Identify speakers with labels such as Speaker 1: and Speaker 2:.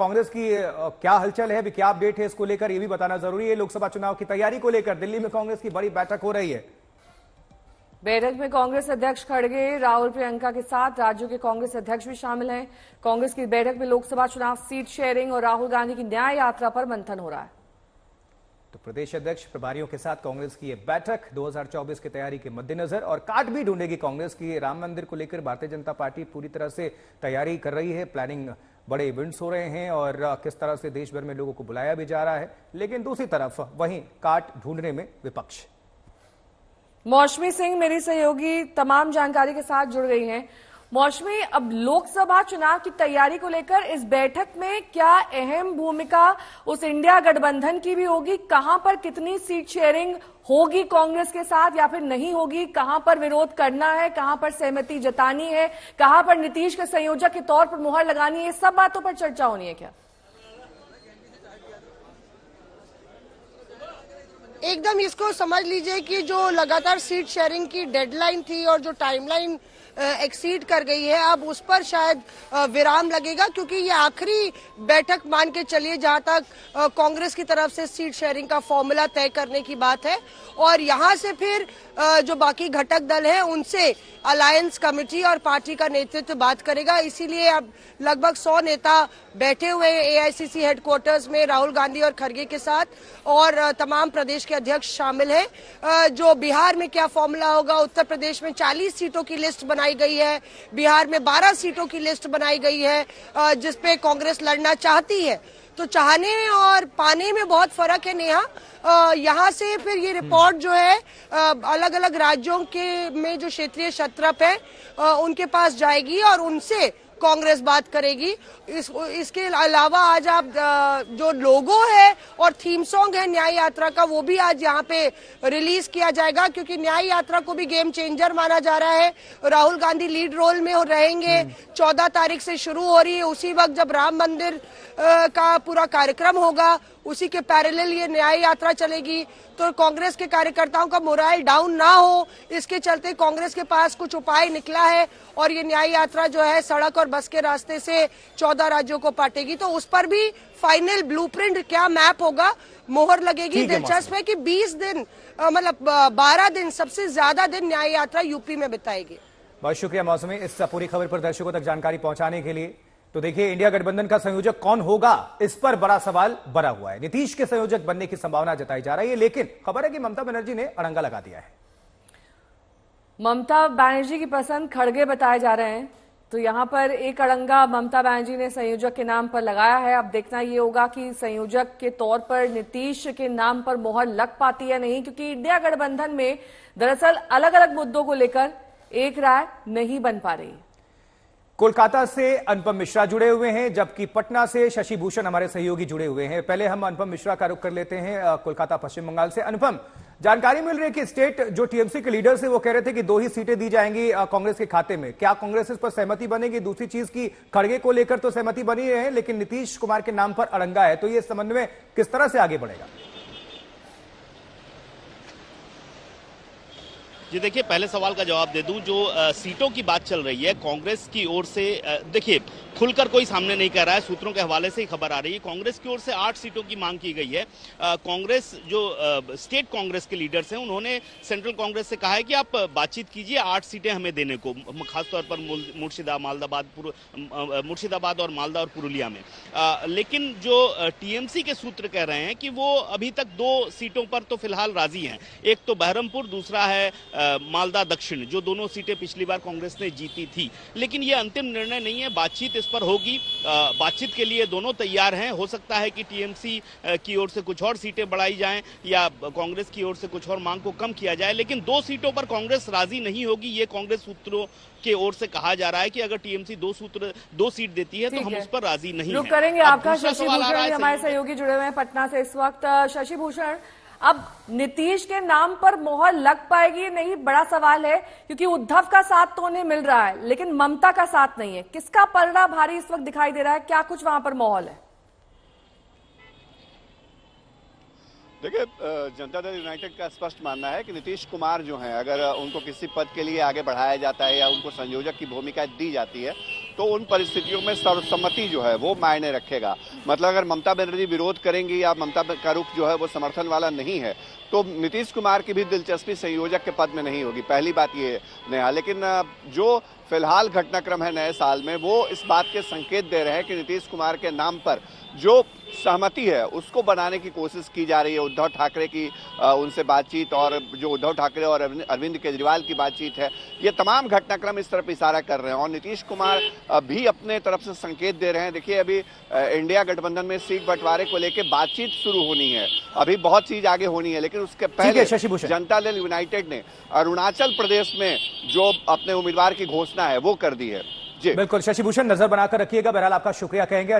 Speaker 1: कांग्रेस की क्या हलचल है, अभी क्या अपडेट है, इसको लेकर ये भी बताना जरूरी है। लोकसभा चुनाव की तैयारी को लेकर दिल्ली में कांग्रेस की बड़ी बैठक हो रही है।
Speaker 2: बैठक में कांग्रेस अध्यक्ष खड़गे, राहुल, प्रियंका के साथ राज्यों के कांग्रेस अध्यक्ष भी शामिल हैं। कांग्रेस की बैठक में लोकसभा चुनाव, सीट शेयरिंग और राहुल गांधी की न्याय यात्रा पर मंथन हो रहा है।
Speaker 1: तो प्रदेश अध्यक्ष प्रभारियों के साथ कांग्रेस की यह बैठक 2024 की तैयारी के मद्देनजर, और काट भी ढूंढेगी कांग्रेस की। राम मंदिर को लेकर भारतीय जनता पार्टी पूरी तरह से तैयारी कर रही है। प्लानिंग, बड़े इवेंट्स हो रहे हैं और किस तरह से देश भर में लोगों को बुलाया भी जा रहा है। लेकिन दूसरी तरफ वहीं काट ढूंढने में विपक्ष।
Speaker 2: मौसमी सिंह मेरी सहयोगी तमाम जानकारी के साथ जुड़ गई हैं। मौसमी, अब लोकसभा चुनाव की तैयारी को लेकर इस बैठक में क्या अहम भूमिका उस इंडिया गठबंधन की भी होगी? कहां पर कितनी सीट शेयरिंग होगी कांग्रेस के साथ या फिर नहीं होगी? कहां पर विरोध करना है, कहां पर सहमति जतानी है, कहां पर नीतीश के संयोजक के तौर पर मुहर लगानी है? सब बातों पर चर्चा होनी है क्या?
Speaker 3: एकदम इसको समझ लीजिए कि जो लगातार सीट शेयरिंग की डेडलाइन थी और जो टाइमलाइन एक्सीड कर गई है, अब उस पर शायद विराम लगेगा, क्योंकि ये आखिरी बैठक मान के चलिए जहां तक कांग्रेस की तरफ से सीट शेयरिंग का फॉर्मूला तय करने की बात है। और यहां से फिर जो बाकी घटक दल हैं उनसे अलायंस कमेटी और पार्टी का नेतृत्व बात करेगा। इसीलिए अब लगभग 100 नेता बैठे हुए हैं एआईसीसी हेडक्वार्टर्स में राहुल गांधी और खड़गे के साथ, और तमाम प्रदेश के अध्यक्ष शामिल हैं। जो बिहार में क्या फॉर्मूला होगा, उत्तर प्रदेश में 40 सीटों की लिस्ट बनाई गई है, बिहार में 12 सीटों की लिस्ट बनाई गई है जिसपे कांग्रेस लड़ना चाहती है। तो चाहने और पाने में बहुत फर्क है नेहा। यहाँ से फिर ये रिपोर्ट जो है अलग अलग राज्यों के में जो क्षेत्रीय क्षत्रप है उनके पास जाएगी और उनसे कांग्रेस बात करेगी। इसके अलावा आज आप जो लोगो है और थीम सॉन्ग है न्याय यात्रा का, वो भी आज यहाँ पे रिलीज किया जाएगा, क्योंकि न्याय यात्रा को भी गेम चेंजर माना जा रहा है। राहुल गांधी लीड रोल में रहेंगे। 14 तारीख से शुरू हो रही है, उसी वक्त जब राम मंदिर का पूरा कार्यक्रम होगा, उसी के पैरेलल ये न्याय यात्रा चलेगी। तो कांग्रेस के कार्यकर्ताओं का मोराल डाउन ना हो, इसके चलते कांग्रेस के पास कुछ उपाय निकला है और ये न्याय यात्रा जो है सड़क और बस के रास्ते से 14 राज्यों को पाटेगी। तो उस पर भी फाइनल ब्लूप्रिंट क्या मैप होगा, मोहर लगेगी। दिलचस्प है कि 20 दिन मतलब 12 दिन, सबसे ज्यादा दिन न्याय यात्रा यूपी में बिताएगी।
Speaker 1: बहुत शुक्रिया मौसमी इस पूरी खबर पर दर्शकों तक जानकारी पहुंचाने के लिए। तो देखिए, इंडिया गठबंधन का संयोजक कौन होगा, इस पर बड़ा सवाल बना हुआ है। नीतीश के संयोजक बनने की संभावना जताई जा रही है, लेकिन खबर है कि ममता बनर्जी ने अड़ंगा लगा दिया है।
Speaker 2: ममता बनर्जी की पसंद खड़गे बताए जा रहे हैं, तो यहां पर एक अड़ंगा ममता बनर्जी ने संयोजक के नाम पर लगाया है। अब देखना ये होगा कि संयोजक के तौर पर नीतीश के नाम पर मोहर लग पाती है नहीं, क्योंकि इंडिया गठबंधन में दरअसल अलग अलग मुद्दों को लेकर एक राय नहीं बन पा रही।
Speaker 1: कोलकाता से अनुपम मिश्रा जुड़े हुए हैं, जबकि पटना से शशि भूषण हमारे सहयोगी जुड़े हुए हैं। पहले हम अनुपम मिश्रा का रुख कर लेते हैं कोलकाता पश्चिम बंगाल से। अनुपम, जानकारी मिल रही है कि स्टेट जो टीएमसी के लीडर्स है वो कह रहे थे कि 2 ही सीटें दी जाएंगी कांग्रेस के खाते में। क्या कांग्रेस इस पर सहमति बनेगी? दूसरी चीज की खड़गे को लेकर तो सहमति बनी है, लेकिन नीतीश कुमार के नाम पर अड़ंगा है, तो ये संबंध में किस तरह से आगे बढ़ेगा?
Speaker 4: जी देखिए, पहले सवाल का जवाब दे दूं। जो सीटों की बात चल रही है कांग्रेस की ओर से, देखिए खुलकर कोई सामने नहीं कह रहा है, सूत्रों के हवाले से ही खबर आ रही है। कांग्रेस की ओर से 8 सीटों की मांग की गई है। कांग्रेस जो स्टेट कांग्रेस के लीडर्स हैं उन्होंने सेंट्रल कांग्रेस से कहा है कि आप बातचीत कीजिए, 8 सीटें हमें देने को, खासतौर पर मुर्शिदाबाद और मालदा और पुरुलिया में। लेकिन जो टीएमसी के सूत्र कह रहे हैं कि वो अभी तक 2 सीटों पर तो फिलहाल राजी हैं। एक तो बहरमपुर, दूसरा है मालदा दक्षिण, जो दोनों सीटें पिछली बार कांग्रेस ने जीती थी। लेकिन ये अंतिम निर्णय नहीं है, बातचीत इस पर होगी। बातचीत के लिए दोनों तैयार हैं। हो सकता है कि टीएमसी की ओर से कुछ और सीटें बढ़ाई जाएं या कांग्रेस की ओर से कुछ और मांग को कम किया जाए, लेकिन 2 सीटों पर कांग्रेस राजी नहीं होगी। ये कांग्रेस सूत्रों के ओर से कहा जा रहा है कि अगर टीएमसी 2 सीट देती है तो हम उस पर राजी नहीं हैं।
Speaker 2: करेंगे आपका शशि भूषण हमारे सहयोगी जुड़े हुए हैं पटना से इस वक्त। शशि भूषण, अब नीतीश के नाम पर मोहर लग पाएगी नहीं, बड़ा सवाल है, क्योंकि उद्धव का साथ तो उन्हें मिल रहा है लेकिन ममता का साथ नहीं है। किसका पलड़ा भारी इस वक्त दिखाई दे रहा है? क्या कुछ वहां पर माहौल है?
Speaker 5: देखिए, जनता दल यूनाइटेड का स्पष्ट मानना है कि नीतीश कुमार जो हैं, अगर उनको किसी पद के लिए आगे बढ़ाया जाता है या उनको संयोजक की भूमिका दी जाती है तो उन परिस्थितियों में सर्वसम्मति जो है वो मायने रखेगा। मतलब अगर ममता बनर्जी विरोध करेंगी या ममता का रुख जो है वो समर्थन वाला नहीं है, तो नीतीश कुमार की भी दिलचस्पी संयोजक के पद में नहीं होगी। पहली बात ये है नेहा। लेकिन जो फिलहाल घटनाक्रम है नए साल में, वो इस बात के संकेत दे रहे हैं कि नीतीश कुमार के नाम पर जो सहमति है उसको बनाने की कोशिश की जा रही है। उद्धव ठाकरे की उनसे बातचीत और जो उद्धव ठाकरे और अरविंद केजरीवाल की बातचीत है, ये तमाम घटनाक्रम इस तरफ इशारा कर रहे हैं। और नीतीश कुमार भी अपने तरफ से संकेत दे रहे हैं। देखिए, अभी इंडिया गठबंधन में सीट बंटवारे को लेकर बातचीत शुरू होनी है, अभी बहुत चीज आगे होनी है, लेकिन उसके पहले जनता दल यूनाइटेड ने अरुणाचल प्रदेश में जो अपने उम्मीदवार की घोषणा है वो कर दी है। जी
Speaker 1: बिल्कुल शशि भूषण, नजर बनाकर रखिएगा। बहरहाल आपका शुक्रिया कहेंगे।